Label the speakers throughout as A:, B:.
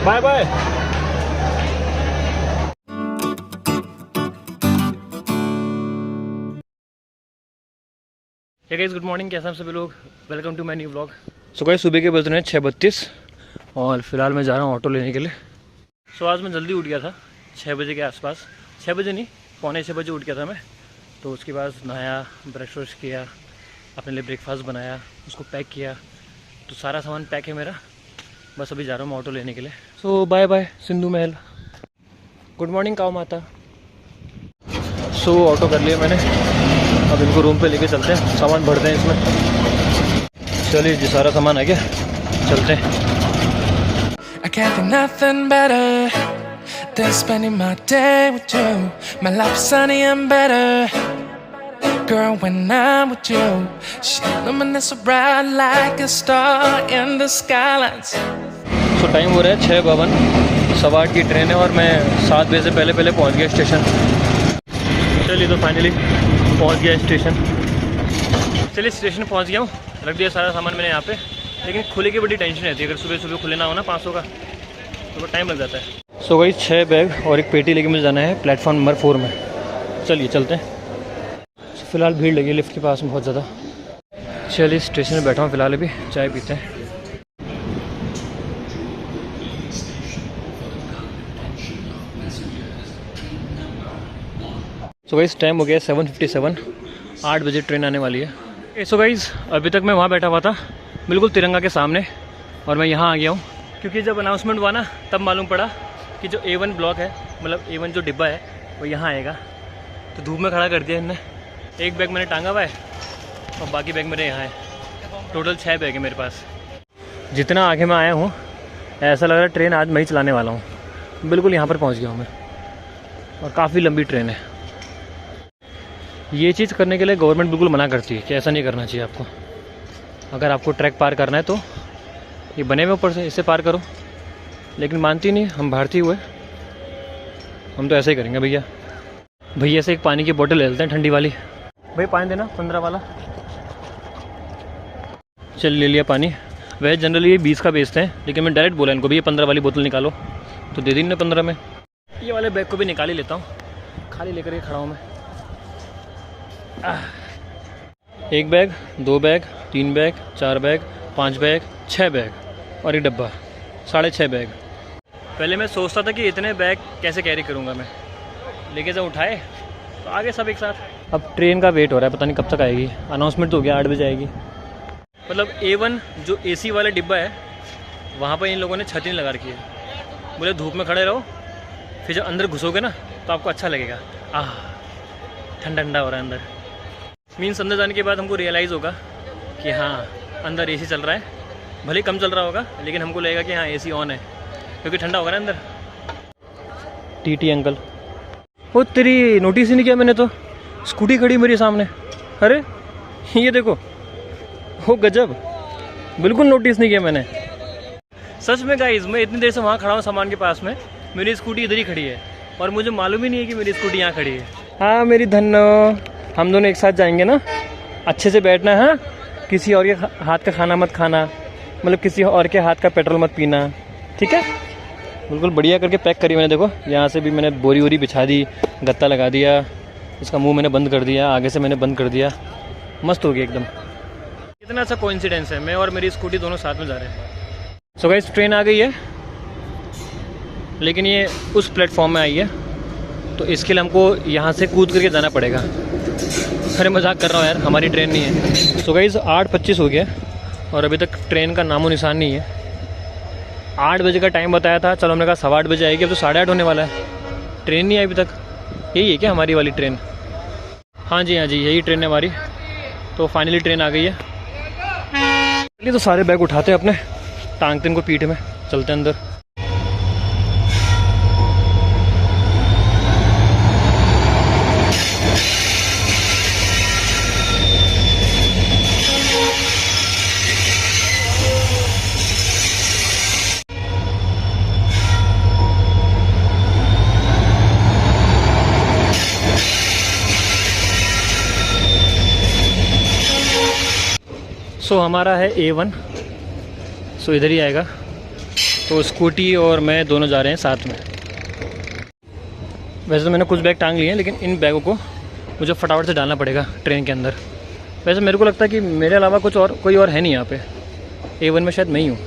A: Bye bye. Hey guys, good morning. कैसे हैं सभी लोग? Welcome to my new vlog. So guys, सुबह के बज रहे हैं 6:32 और फिलहाल मैं जा रहा हूँ ऑटो लेने के लिए। सो आज मैं जल्दी उठ गया था, 6 बजे के आसपास। 6 बजे नहीं, पौने 6 बजे उठ गया था मैं। तो उसके बाद नहाया, ब्रश व्रश किया, अपने लिए ब्रेकफास्ट बनाया, उसको पैक किया। तो सारा सामान पैक है मेरा, बस अभी जा रहा हूँ मैं ऑटो लेने के लिए। सो बाय बाय सिंधु महल। गुड मॉर्निंग काऊ माता। सो ऑटो कर लिया मैंने, अब इनको रूम पे लेके चलते हैं, सामान भरते हैं इसमें। चलिए जी, सारा सामान आ गया, चलते हैं।
B: I can't think nothing better than spending my day with you. My life's sunny and better, girl, when I'm with you. She luminous so bright like a star in the skylines.
A: So time हो रहा है 6:52, 8:15 की train है और मैं 7 बजे से पहले पहुंच गया स्टेशन। चलिए तो फाइनली पहुंच गया स्टेशन। चलिए स्टेशन पहुंच गया हूँ, रख दिया सारा सामान मैंने यहाँ पे। लेकिन खुले की बड़ी टेंशन रहती है, अगर सुबह सुबह खुले ना हो ना 500 का तो टाइम लग जाता है। सो गाइस, 6 बैग और एक पेटी लेके मुझे जाना है प्लेटफॉर्म नंबर 4 में। चलिए चलते हैं। फ़िलहाल भीड़ लगी है लिफ्ट के पास में बहुत ज़्यादा। चलिए स्टेशन में बैठा हूँ फ़िलहाल, अभी चाय पीते हैं। सो गाइस, टाइम हो गया 7:57, 8 बजे ट्रेन आने वाली है। सो गाइस, अभी तक मैं वहाँ बैठा हुआ था बिल्कुल तिरंगा के सामने, और मैं यहाँ आ गया हूँ क्योंकि जब अनाउंसमेंट हुआ ना तब मालूम पड़ा कि जो A1 ब्लॉक है, मतलब A1 जो डिब्बा है वो यहाँ आएगा। तो धूप में खड़ा कर दिया इनने। एक बैग मैंने टांगा हुआ है और बाकी बैग मेरे यहाँ है। टोटल 6 बैग है मेरे पास। जितना आगे मैं आया हूँ ऐसा लग रहा है ट्रेन आज मैं ही चलाने वाला हूँ। बिल्कुल यहाँ पर पहुँच गया हूँ मैं, और काफ़ी लंबी ट्रेन है। ये चीज़ करने के लिए गवर्नमेंट बिल्कुल मना करती है कि ऐसा नहीं करना चाहिए आपको। अगर आपको ट्रैक पार करना है तो ये बने हुए ऊपर से इससे पार करो, लेकिन मानती नहीं। हम भारतीय हुए, हम तो ऐसे ही करेंगे। भैया से एक पानी की बोतल ले लेते हैं ठंडी वाली। भैया पानी देना 15 वाला। चल ले लिया पानी। वह जनरली ये 20 का बेचते हैं, लेकिन मैं डायरेक्ट बोला इनको भैया 15 वाली बोतल निकालो, तो दे दी इन्होंने 15 में। ये वाले बैग को भी निकाल ही लेता हूँ, खाली लेकर के खड़ा हूँ मैं। 1 bag, 2 bag, 3 bag, 4 bag, 5 bag, 6 bag और एक डब्बा, 6.5 बैग। पहले मैं सोचता था कि इतने बैग कैसे कैरी करूँगा मैं, लेकिन जब उठाए तो आगे सब एक साथ। अब ट्रेन का वेट हो रहा है, पता नहीं कब तक आएगी। अनाउंसमेंट तो हो गया 8 बजे आएगी। मतलब A1 जो AC वाला डिब्बा है वहाँ पर इन लोगों ने छतरी लगा रखी है। बोले धूप में खड़े रहो, फिर जब अंदर घुसोगे ना तो आपको अच्छा लगेगा। ठंडा ठंडा हो रहा है अंदर। मीन्स अंदर जाने के बाद हमको रियलाइज़ होगा कि हाँ अंदर AC चल रहा है, भले कम चल रहा होगा लेकिन हमको लगेगा कि हाँ AC ऑन है, क्योंकि ठंडा होगा ना अंदर। TT अंकल, वो तेरी नोटिस ही नहीं किया मैंने तो, स्कूटी खड़ी मेरे सामने। अरे ये देखो, हो गजब, बिल्कुल नोटिस नहीं किया मैंने। सच में गाइस, मैं इतनी देर से वहाँ खड़ा हूँ सामान के पास में, मेरी स्कूटी इधर ही खड़ी है और मुझे मालूम ही नहीं है कि मेरी स्कूटी यहाँ खड़ी है। हाँ मेरी धन्नो, हम दोनों एक साथ जाएंगे ना। अच्छे से बैठना है, हाँ? किसी और के हाथ का खाना मत खाना, मतलब किसी और के हाथ का पेट्रोल मत पीना, ठीक है? बिल्कुल बढ़िया करके पैक करी मैंने। देखो यहाँ से भी मैंने बोरी वोरी बिछा दी, गत्ता लगा दिया, इसका मुंह मैंने बंद कर दिया, आगे से मैंने बंद कर दिया। मस्त हो गया एकदम। कितना अच्छा कोइंसिडेंस है, मैं और मेरी स्कूटी दोनों साथ में जा रहे हैं। सो गाइस, ट्रेन आ गई है, लेकिन ये उस प्लेटफॉर्म में आई है, तो इसके लिए हमको यहाँ से कूद करके जाना पड़ेगा। अरे मजाक कर रहा हूँ यार, हमारी ट्रेन नहीं है। सो गाइस, 8:25 हो गया और अभी तक ट्रेन का नामो निशान नहीं है। 8 बजे का टाइम बताया था, चलो हमने कहा 8:15 बजे आएगी, अब तो 8:30 होने वाला है। ट्रेन नहीं आई अभी तक। यही है क्या हमारी वाली ट्रेन? हाँ जी यही ट्रेन है हमारी। तो फाइनली ट्रेन आ गई है। चलिए तो सारे बैग उठाते हैं अपने, टांगते इनको पीठ में, चलते हैं अंदर। सो हमारा है A1, सो इधर ही आएगा। तो स्कूटी और मैं दोनों जा रहे हैं साथ में। वैसे तो मैंने कुछ बैग टांग लिए हैं, लेकिन इन बैगों को मुझे फटाफट से डालना पड़ेगा ट्रेन के अंदर। वैसे मेरे को लगता है कि मेरे अलावा कोई और है नहीं यहाँ पे। A1 में शायद मैं ही हूँ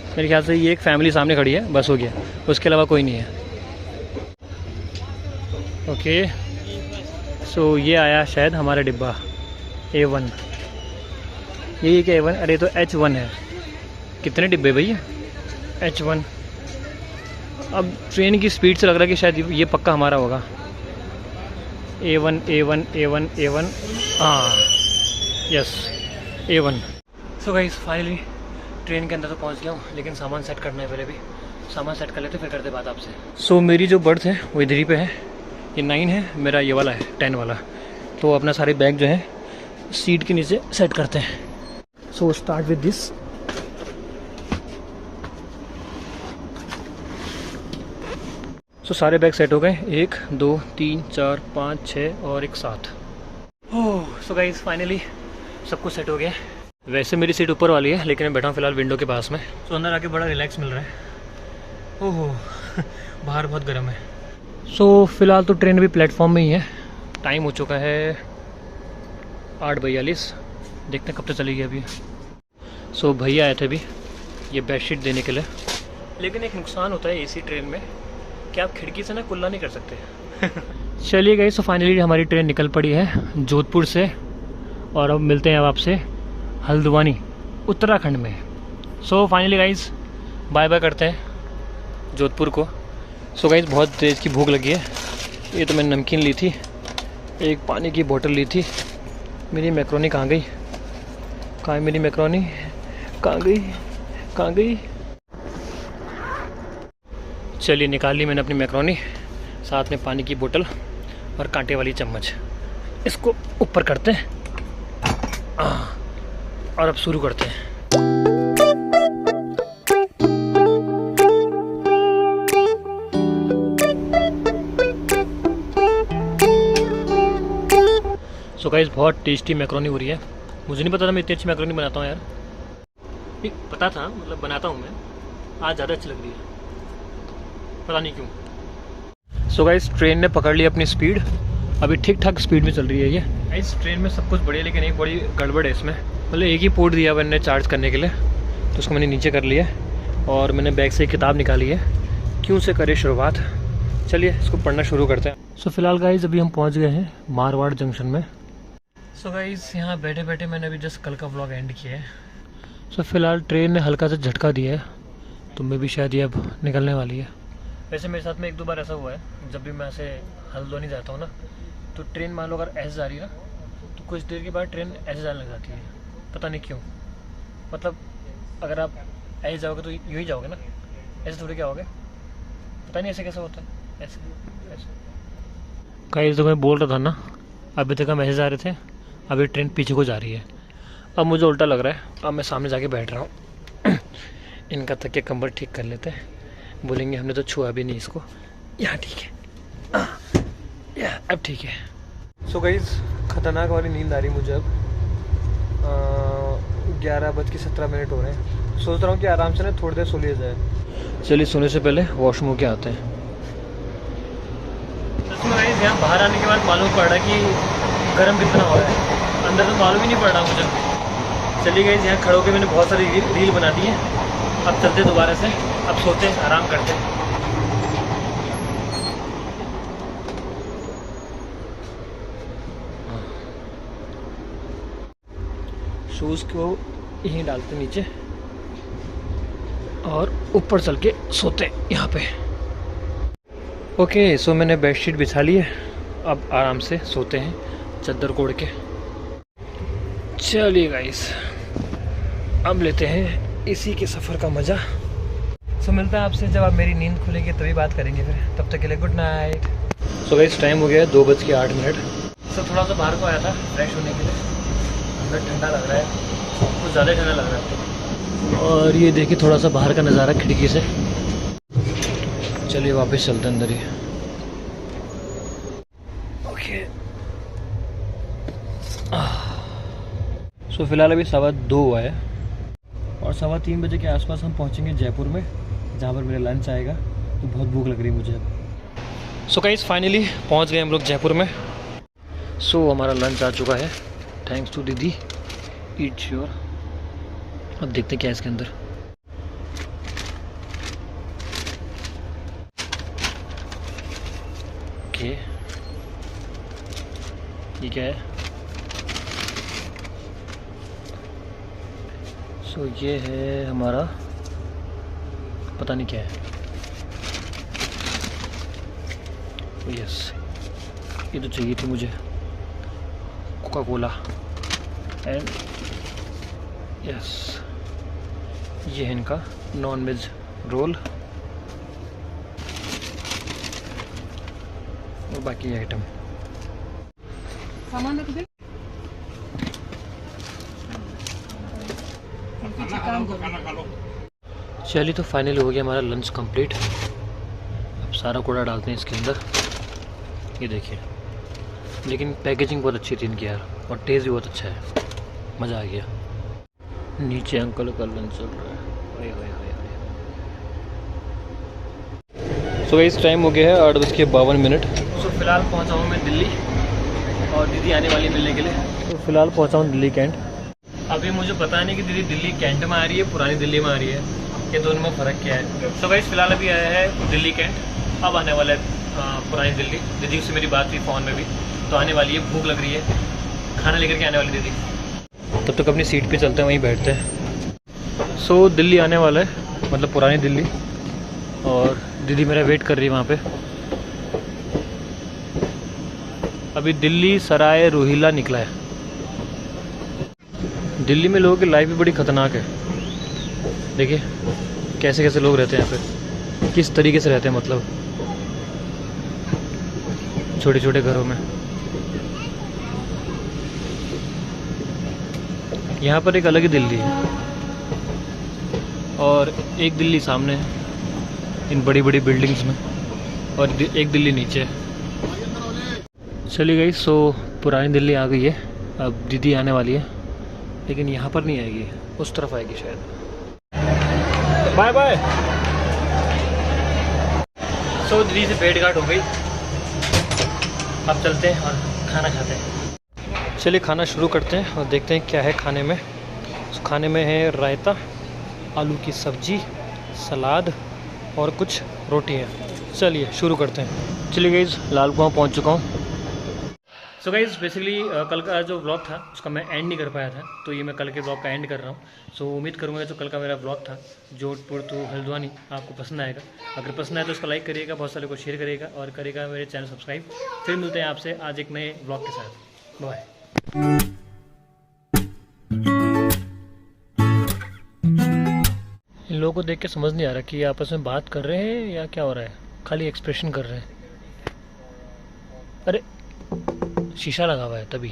A: मेरे ख्याल से। ये एक फैमिली सामने खड़ी है, बस हो गया, उसके अलावा कोई नहीं है। ओके, सो ये आया शायद हमारा डिब्बा A1। यही क्या A1? अरे तो H1 है। कितने डिब्बे भैया? H1। अब ट्रेन की स्पीड से लग रहा है कि शायद ये पक्का हमारा होगा। A1 हाँ, yes A1। So guys finally train के अंदर तो पहुंच गया हूँ, लेकिन सामान सेट करना है। पहले भी सामान सेट कर लेते फिर करते बात आपसे। सो मेरी जो बर्थ है वो इधर ही पे है। ये 9 है, मेरा ये वाला है 10 वाला। तो अपना सारे बैग जो है सीट के नीचे सेट करते हैं। So start with this. So सारे बैग सेट हो गए, 1 2 3 4 5 6 और एक 7। ओह सो गाइस फाइनली सब कुछ सेट हो गया। वैसे मेरी सीट ऊपर वाली है, लेकिन मैं बैठा हूँ फिलहाल विंडो के पास में। सो अंदर आके बड़ा रिलैक्स मिल रहा है। ओहो बाहर बहुत गर्म है। सो फिलहाल तो ट्रेन भी प्लेटफॉर्म में ही है। टाइम हो चुका है 8:42। देखते हैं कब तक चलेगी अभी। सो भैया आए थे अभी ये बेडशीट देने के लिए। लेकिन एक नुकसान होता है AC ट्रेन में कि आप खिड़की से ना कुल्ला नहीं कर सकते। चलिए गई, सो फाइनली हमारी ट्रेन निकल पड़ी है जोधपुर से। और अब मिलते हैं अब आपसे हल्द्वानी उत्तराखंड में। So finally guys bye bye करते हैं जोधपुर को। सो गाइज बहुत तेज़ की भूख लगी है। ये तो मैंने नमकीन ली थी, एक पानी की बोतल ली थी। मेरी मैक्रोनी कहाँ गई? कहाँ है मेरी मैक्रोनी? कहाँ गई? चलिए निकाल ली मैंने अपनी मैक्रोनी, साथ में पानी की बोतल और कांटे वाली चम्मच। इसको ऊपर करते हैं और अब शुरू करते हैं। सो गाइस बहुत टेस्टी मैक्रोनी हो रही है। मुझे नहीं पता था मैं इतनी अच्छी मैक्रोनी बनाता हूँ यार। नहीं पता था, मतलब बनाता हूँ मैं। आज ज़्यादा अच्छी लग रही है, पता नहीं क्यों। सो गाइस ट्रेन ने पकड़ ली अपनी स्पीड। अभी ठीक ठाक स्पीड में चल रही है ये। इस ट्रेन में सब कुछ बढ़िया, लेकिन एक बड़ी गड़बड़ है इसमें। मतलब एक ही पोर्ट दिया मैंने चार्ज करने के लिए, तो उसको मैंने नीचे कर लिया और मैंने बैग से एक किताब निकाली है, क्यों से करे शुरुआत। चलिए इसको पढ़ना शुरू करते हैं। सो फिलहाल गाइज अभी हम पहुंच गए हैं मारवाड़ जंक्शन में। सो गाइज यहाँ बैठे बैठे मैंने अभी जस्ट कल का व्लॉग एंड किया है। सो फिलहाल ट्रेन ने हल्का सा झटका दिया है, तो मैं भी शायद ये अब निकलने वाली है। वैसे मेरे साथ में 1-2 बार ऐसा हुआ है, जब भी मैं ऐसे हल्द्वानी जाता हूँ ना, तो ट्रेन मान लो अगर ऐसे जा रही है ना, तो कुछ देर के बाद ट्रेन ऐसे जाने लग जाती है, पता नहीं क्यों। मतलब अगर आप ऐसे जाओगे तो यूँ ही जाओगे ना, ऐसे थोड़ी क्या होगे, पता नहीं ऐसे कैसे होता है। ऐसे कई तो मैं बोल रहा था ना, अभी तक हम ऐसे जा रहे थे, अभी ट्रेन पीछे को जा रही है। अब मुझे उल्टा लग रहा है, अब मैं सामने जाके बैठ रहा हूँ। इनका तकिया कंबल ठीक कर लेते हैं। बोलेंगे हमने तो छुआ भी नहीं इसको। यहाँ ठीक है, अब ठीक है। सो गाइस खतरनाक वाली नींद आ रही मुझे अब। 11:17 हो रहे हैं। सोच रहा हूँ कि आराम से ना थोड़ी देर सो लिया जाए। चलिए सोने से पहले वॉशरूम के आते हैं। गाइस यहाँ बाहर आने के बाद मालूम पड़ रहा है कि गर्म कितना हो रहा है, अंदर तो मालूम ही नहीं पड़ रहा मुझे। चलिए गाइस यहाँ खड़े होकर मैंने बहुत सारी रील बना दी है। अब चलते दोबारा से, अब सोते हैं, आराम करते हैं। शूज़ को यहीं डालते नीचे और ऊपर चल के सोते यहाँ पे। ओके सो मैंने बेडशीट बिछा ली है, अब आराम से सोते हैं चादर कोड़ के। चलिए गाइस अब लेते हैं इसी के सफ़र का मज़ा। सो मिलता है आपसे जब आप मेरी नींद खुलेगी तभी बात करेंगे फिर। तब तक के लिए good night. So guys time हो गया है 2:08। सो थोड़ा सा बाहर को आया था फ्रेश होने के लिए। अंदर ठंडा लग रहा है, कुछ ज़्यादा ठंडा लग रहा है। और ये देखिए थोड़ा सा बाहर का नज़ारा खिड़की से। चलिए वापस चलते हैं अंदर ही। ओके सो फिलहाल अभी 2:15 हुआ है और 3:15 बजे के आसपास हम पहुंचेंगे जयपुर में। जहाँ पर मेरा लंच आएगा। तो बहुत भूख लग रही है मुझे अब। सो गाइस फाइनली पहुँच गए हम लोग जयपुर में। सो हमारा लंच आ चुका है, थैंक्स टू दीदी। ईट श्योर। अब देखते क्या है इसके अंदर। ओके, ये क्या है? सो ये है हमारा, पता नहीं क्या है। यस, ये तो चाहिए थी मुझे, कोका कोला। एंड यस, ये है इनका नॉन वेज रोल और बाकी आइटम।
C: सामान रख दे।
A: चलिए तो फाइनली हो गया हमारा लंच कंप्लीट। अब सारा कूड़ा डालते हैं इसके अंदर। ये देखिए, लेकिन पैकेजिंग बहुत अच्छी थी इनकी यार, और टेस्ट भी बहुत अच्छा है, मज़ा आ गया। नीचे अंकल का लंच चल रहा है। सो गाइस टाइम हो गया है 8:52। सो फिलहाल पहुंचा हूँ मैं दिल्ली, और दीदी आने वाली मिलने के लिए। तो फिलहाल पहुंचा हूँ दिल्ली कैंट। अभी मुझे पता नहीं कि दीदी दिल्ली कैंट में आ रही है, पुरानी दिल्ली में आ रही है, ये दोनों में फ़र्क क्या है। सो गाइस फिलहाल अभी आया है दिल्ली कैंट, अब आने वाला है पुरानी दिल्ली। दीदी से मेरी बात हुई फ़ोन में भी, तो आने वाली है, भूख लग रही है, खाना लेकर के आने वाली दीदी। तब तक अपनी सीट पे चलते हैं, वहीं बैठते हैं। सो दिल्ली आने वाला है, मतलब पुरानी दिल्ली, और दीदी मेरा वेट कर रही है वहाँ पे। अभी दिल्ली सराय रोहिल्ला निकला है। दिल्ली में लोगों की लाइफ भी बड़ी ख़तरनाक है। देखिए कैसे कैसे लोग रहते हैं यहाँ पे, किस तरीके से रहते हैं, मतलब छोटे छोटे घरों में। यहाँ पर एक अलग ही दिल्ली है, और एक दिल्ली सामने है इन बड़ी बड़ी बिल्डिंग्स में, और एक दिल्ली नीचे है। चली गई। सो पुरानी दिल्ली आ गई है, अब दीदी आने वाली है, लेकिन यहाँ पर नहीं आएगी, उस तरफ आएगी शायद। Bye bye. सो दीदी से भेंट घाट हो गई, अब चलते हैं और खाना खाते हैं। चलिए खाना शुरू करते हैं और देखते हैं क्या है खाने में। खाने में है रायता, आलू की सब्जी, सलाद और कुछ रोटियाँ। चलिए शुरू करते हैं। चलिए गाइस लाल कुआं पहुँच चुका हूँ। सो गाइस बेसिकली कल का जो व्लॉग था उसका मैं एंड नहीं कर पाया था, तो ये मैं कल के व्लॉग का एंड कर रहा हूँ। सो उम्मीद करूँगा जो कल का मेरा व्लॉग था जोधपुर टू हल्द्वानी आपको पसंद आएगा। अगर पसंद आए तो उसको लाइक करिएगा, बहुत सारे को शेयर करिएगा, और करिएगा मेरे चैनल सब्सक्राइब। फिर मिलते हैं आपसे आज एक नए व्लॉग के साथ। बाय। इन लोगों को देख के समझ नहीं आ रहा कि ये आपस में बात कर रहे हैं या क्या हो रहा है, खाली एक्सप्रेशन कर रहे हैं। अरे शीशा लगा हुआ है तभी।